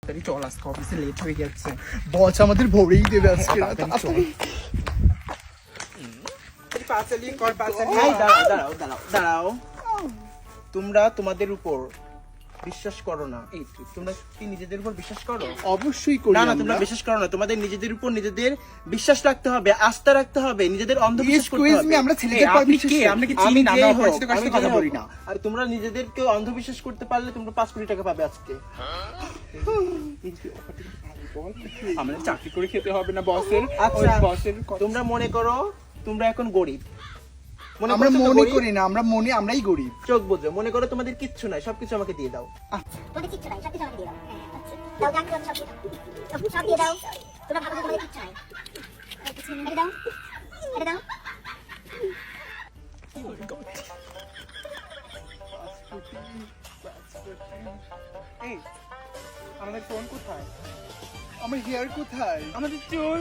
তাড়াতাড়ি চল, আজকে অফিসে লেট হয়ে গেছে। বস আমাদের ভরেই দেবে আজকে। পাঁচালি কর, পাঁচালি। এই দাঁড়াও দাঁড়াও দাঁড়াও দাঁড়াও, তোমরা তোমাদের উপর বিশ্বাস করো না। এই তোমরা কি নিজেদের উপর বিশ্বাস করো? অবশ্যই করি না না, আমরা। তোমরা বিশ্বাস করো না। তোমাদের নিজেদের উপর নিজেদের বিশ্বাস রাখতে হবে, আস্থা রাখতে হবে, নিজেদের অন্ধবিশ্বাস করতে Excuse হবে। me, আমরা ছেলেদের পর আপনি বিশ্বাস কে? করি। আমরা কি চিনি না? যেই আমরা হোক, অপরিচিত কারোর সাথে আমি কথা যেই বলি হোক। না। আর তোমরা নিজেদেরকে অন্ধবিশ্বাস করতে পারলে তোমরা 5 কোটি টাকা পাবে আজকে। আমাদের চাকরি করে খেতে হবে না বসের? আচ্ছা, বসের তোমরা মনে করো তোমরা এখন গরিব, মনে আমরা করছো তো মনে গরিব? করি না, আমরাই গরিব। চোখ বুঝো, মনে করো তোমাদের কিচ্ছু নাই, সবকিছু আমাকে দিয়ে দাও। তোমাদের কিচ্ছু নাই, সবকিছু আমাকে দিয়ে দাও। দাও, দাও, দাও, সব দিয়ে দাও। তোমরা ভাবো যে তোমাদের কিচ্ছু নাই। এটা দাও, এটা দাও। এই, আমাদের ফোন কোথায়? আমার হেয়ার কোথায়? আমাদের চুল